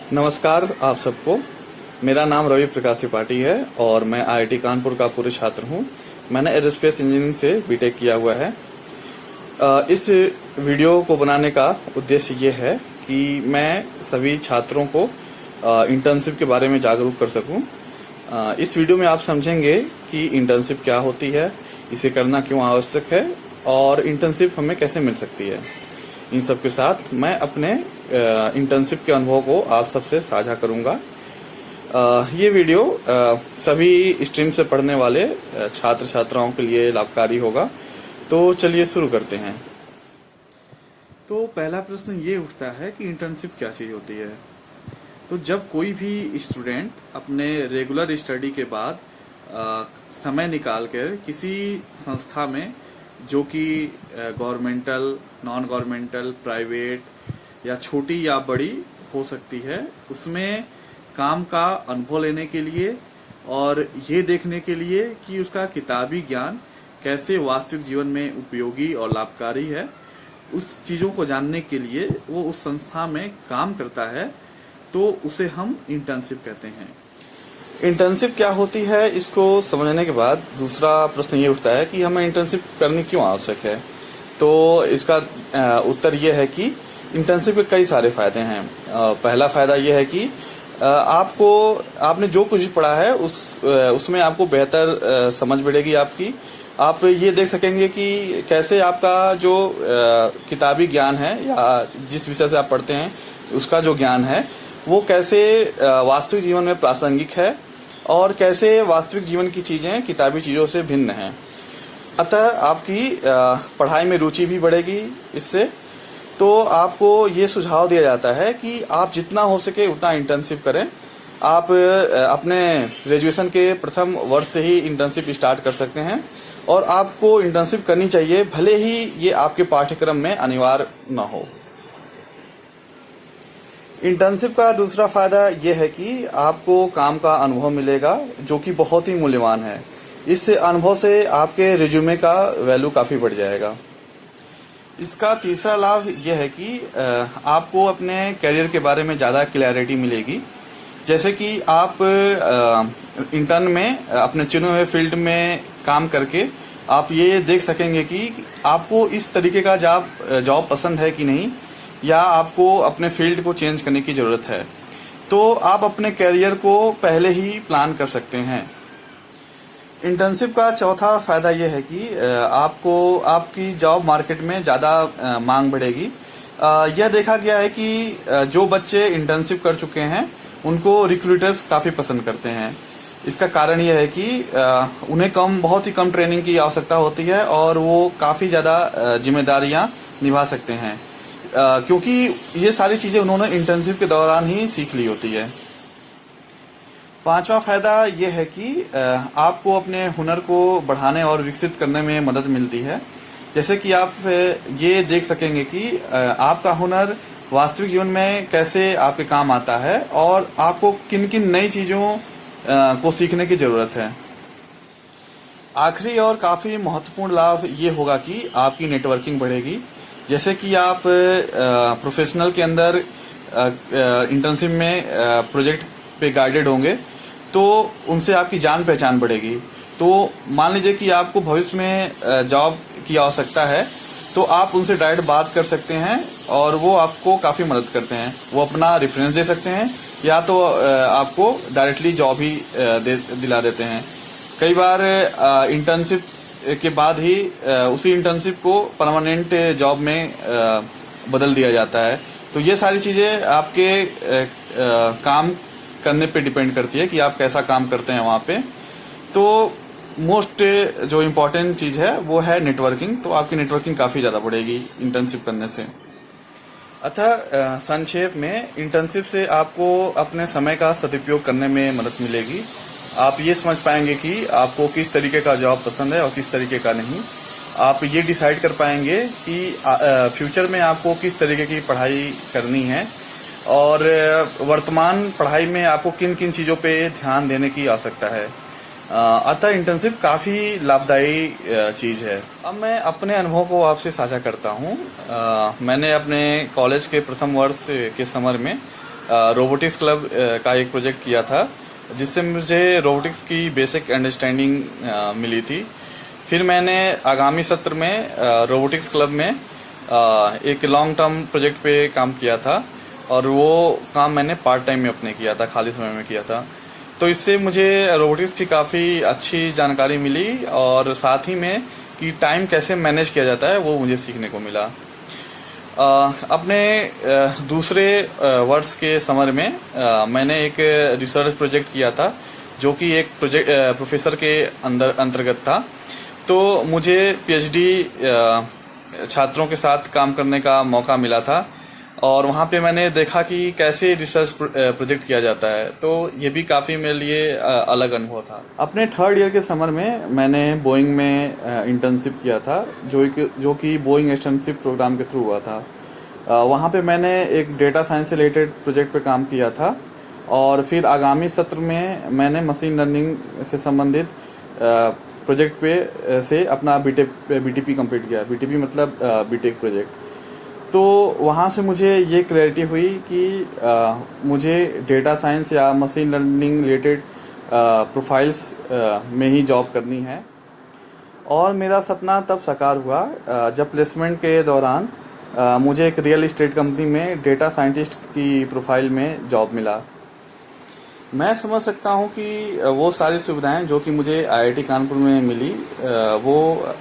नमस्कार आप सबको। मेरा नाम रवि प्रकाश त्रिपाठी है और मैं आईआईटी कानपुर का पूर्व छात्र हूं। मैंने एरोस्पेस इंजीनियरिंग से बीटेक किया हुआ है। इस वीडियो को बनाने का उद्देश्य ये है कि मैं सभी छात्रों को इंटर्नशिप के बारे में जागरूक कर सकूं। इस वीडियो में आप समझेंगे कि इंटर्नशिप क्या होती है, इसे करना क्यों आवश्यक है और इंटर्नशिप हमें कैसे मिल सकती है। इन सब के साथ मैं अपने इंटर्नशिप के अनुभव को आप सबसे साझा करूंगा। ये वीडियो सभी स्ट्रीम से पढ़ने वाले छात्र छात्राओं के लिए लाभकारी होगा। तो चलिए शुरू करते हैं। तो पहला प्रश्न ये उठता है कि इंटर्नशिप क्या चीज़ होती है। तो जब कोई भी स्टूडेंट अपने रेगुलर स्टडी के बाद समय निकाल कर किसी संस्था में, जो कि गवर्नमेंटल, नॉन गवर्नमेंटल, प्राइवेट या छोटी या बड़ी हो सकती है, उसमें काम का अनुभव लेने के लिए और ये देखने के लिए कि उसका किताबी ज्ञान कैसे वास्तविक जीवन में उपयोगी और लाभकारी है, उस चीज़ों को जानने के लिए वो उस संस्था में काम करता है, तो उसे हम इंटर्नशिप कहते हैं। इंटर्नशिप क्या होती है, इसको समझने के बाद दूसरा प्रश्न ये उठता है कि हमें इंटर्नशिप करनी क्यों आवश्यक है। तो इसका उत्तर ये है कि इंटर्नशिप के कई सारे फायदे हैं। पहला फायदा ये है कि आपने जो कुछ भी पढ़ा है उसमें आपको बेहतर समझ बढ़ेगी आपकी। आप ये देख सकेंगे कि कैसे आपका जो किताबी ज्ञान है या जिस विषय से आप पढ़ते हैं उसका जो ज्ञान है वो कैसे वास्तविक जीवन में प्रासंगिक है और कैसे वास्तविक जीवन की चीज़ें किताबी चीज़ों से भिन्न हैं। अतः आपकी पढ़ाई में रुचि भी बढ़ेगी इससे। तो आपको ये सुझाव दिया जाता है कि आप जितना हो सके उतना इंटर्नशिप करें। आप अपने ग्रेजुएशन के प्रथम वर्ष से ही इंटर्नशिप स्टार्ट कर सकते हैं और आपको इंटर्नशिप करनी चाहिए, भले ही ये आपके पाठ्यक्रम में अनिवार्य न हो। इंटर्नशिप का दूसरा फायदा यह है कि आपको काम का अनुभव मिलेगा, जो कि बहुत ही मूल्यवान है। इस अनुभव से आपके रिज्यूमे का वैल्यू काफ़ी बढ़ जाएगा। इसका तीसरा लाभ यह है कि आपको अपने करियर के बारे में ज़्यादा क्लैरिटी मिलेगी। जैसे कि आप इंटर्न में अपने चुने हुए फील्ड में काम करके आप ये देख सकेंगे कि आपको इस तरीके का जॉब पसंद है कि नहीं, या आपको अपने फील्ड को चेंज करने की ज़रूरत है। तो आप अपने करियर को पहले ही प्लान कर सकते हैं। इंटर्नशिप का चौथा फायदा यह है कि आपकी जॉब मार्केट में ज़्यादा मांग बढ़ेगी। यह देखा गया है कि जो बच्चे इंटर्नशिप कर चुके हैं उनको रिक्रूटर्स काफ़ी पसंद करते हैं। इसका कारण यह है कि उन्हें बहुत ही कम ट्रेनिंग की आवश्यकता होती है और वो काफ़ी ज़्यादा जिम्मेदारियां निभा सकते हैं, क्योंकि ये सारी चीज़ें उन्होंने इंटर्नशिप के दौरान ही सीख ली होती है। पांचवा फायदा यह है कि आपको अपने हुनर को बढ़ाने और विकसित करने में मदद मिलती है। जैसे कि आप ये देख सकेंगे कि आपका हुनर वास्तविक जीवन में कैसे आपके काम आता है और आपको किन किन नई चीज़ों को सीखने की ज़रूरत है। आखिरी और काफ़ी महत्वपूर्ण लाभ ये होगा कि आपकी नेटवर्किंग बढ़ेगी। जैसे कि आप प्रोफेशनल के अंदर इंटर्नशिप में प्रोजेक्ट पे गाइडेड होंगे तो उनसे आपकी जान पहचान बढ़ेगी। तो मान लीजिए कि आपको भविष्य में जॉब की आवश्यकता है तो आप उनसे डायरेक्ट बात कर सकते हैं और वो आपको काफ़ी मदद करते हैं। वो अपना रेफरेंस दे सकते हैं या तो आपको डायरेक्टली जॉब ही दिला देते हैं। कई बार इंटर्नशिप के बाद ही उसी इंटर्नशिप को परमानेंट जॉब में बदल दिया जाता है। तो ये सारी चीज़ें आपके काम करने पे डिपेंड करती है कि आप कैसा काम करते हैं वहाँ पे। तो मोस्ट जो इम्पोर्टेंट चीज़ है वो है नेटवर्किंग। तो आपकी नेटवर्किंग काफ़ी ज़्यादा बढ़ेगी इंटर्नशिप करने से। अतः संक्षेप में इंटर्नशिप से आपको अपने समय का सदुपयोग करने में मदद मिलेगी। आप ये समझ पाएंगे कि आपको किस तरीके का जॉब पसंद है और किस तरीके का नहीं। आप ये डिसाइड कर पाएंगे कि फ्यूचर में आपको किस तरीके की पढ़ाई करनी है और वर्तमान पढ़ाई में आपको किन किन चीज़ों पे ध्यान देने की आवश्यकता है। अतः इंटर्नशिप काफ़ी लाभदायी चीज़ है। अब मैं अपने अनुभव को आपसे साझा करता हूँ। मैंने अपने कॉलेज के प्रथम वर्ष के समर में रोबोटिक्स क्लब का एक प्रोजेक्ट किया था, जिससे मुझे रोबोटिक्स की बेसिक अंडरस्टैंडिंग मिली थी। फिर मैंने आगामी सत्र में रोबोटिक्स क्लब में एक लॉन्ग टर्म प्रोजेक्ट पे काम किया था, और वो काम मैंने पार्ट टाइम में अपने किया था, खाली समय में किया था। तो इससे मुझे रोबोटिक्स की काफ़ी अच्छी जानकारी मिली, और साथ ही में कि टाइम कैसे मैनेज किया जाता है वो मुझे सीखने को मिला। अपने दूसरे वर्ष के समर में मैंने एक रिसर्च प्रोजेक्ट किया था, जो कि एक प्रोफेसर के अंतर्गत था। तो मुझे पीएचडी छात्रों के साथ काम करने का मौका मिला था, और वहाँ पे मैंने देखा कि कैसे रिसर्च प्रोजेक्ट किया जाता है। तो ये भी काफ़ी मेरे लिए अलग अनुभव था। अपने थर्ड ईयर के समर में मैंने बोइंग में इंटर्नशिप किया था, जो कि बोइंग एक्सटेंसिव प्रोग्राम के थ्रू हुआ था। वहाँ पे मैंने एक डेटा साइंस से रिलेटेड प्रोजेक्ट पे काम किया था, और फिर आगामी सत्र में मैंने मशीन लर्निंग से संबंधित प्रोजेक्ट पे से अपना बीटीपी कंप्लीट किया। बीटीपी मतलब बीटेक प्रोजेक्ट। तो वहाँ से मुझे ये क्लैरिटी हुई कि मुझे डेटा साइंस या मशीन लर्निंग रिलेटेड प्रोफाइल्स में ही जॉब करनी है। और मेरा सपना तब साकार हुआ जब प्लेसमेंट के दौरान मुझे एक रियल एस्टेट कंपनी में डेटा साइंटिस्ट की प्रोफाइल में जॉब मिला। मैं समझ सकता हूँ कि वो सारी सुविधाएं जो कि मुझे आईआईटी कानपुर में मिली वो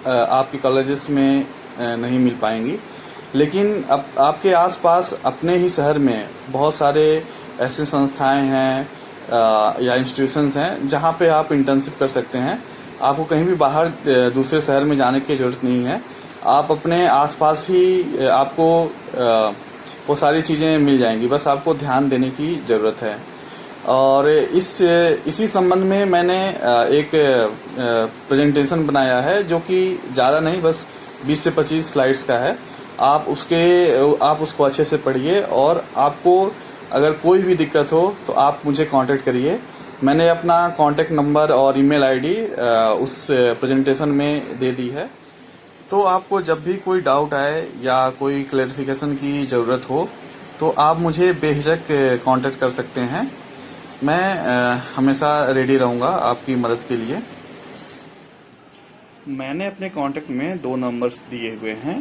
आपके कॉलेजेस में नहीं मिल पाएंगी, लेकिन अब आपके आसपास अपने ही शहर में बहुत सारे ऐसे संस्थाएं हैं या इंस्टीट्यूशंस हैं जहां पे आप इंटर्नशिप कर सकते हैं। आपको कहीं भी बाहर दूसरे शहर में जाने की जरूरत नहीं है। आप अपने आसपास ही आपको वो सारी चीज़ें मिल जाएंगी, बस आपको ध्यान देने की ज़रूरत है। और इसी संबंध में मैंने एक प्रेजेंटेशन बनाया है, जो कि ज़्यादा नहीं, बस 20 से 25 स्लाइड्स का है। आप उसको अच्छे से पढ़िए, और आपको अगर कोई भी दिक्कत हो तो आप मुझे कांटेक्ट करिए। मैंने अपना कांटेक्ट नंबर और ईमेल आईडी उस प्रेजेंटेशन में दे दी है। तो आपको जब भी कोई डाउट आए या कोई क्लैरिफिकेशन की ज़रूरत हो तो आप मुझे बेहिचक कांटेक्ट कर सकते हैं। मैं हमेशा रेडी रहूँगा आपकी मदद के लिए। मैंने अपने कांटेक्ट में 2 नंबर्स दिए हुए हैं,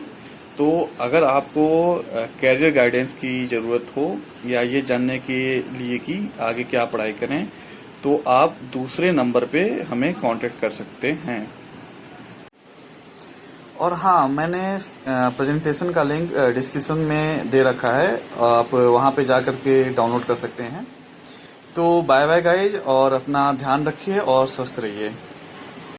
तो अगर आपको कैरियर गाइडेंस की ज़रूरत हो या ये जानने के लिए कि आगे क्या पढ़ाई करें, तो आप दूसरे नंबर पे हमें कांटेक्ट कर सकते हैं। और हाँ, मैंने प्रेजेंटेशन का लिंक डिस्क्रिप्शन में दे रखा है, आप वहाँ पे जा कर के डाउनलोड कर सकते हैं। तो बाय बाय गाइज, और अपना ध्यान रखिए और स्वस्थ रहिए।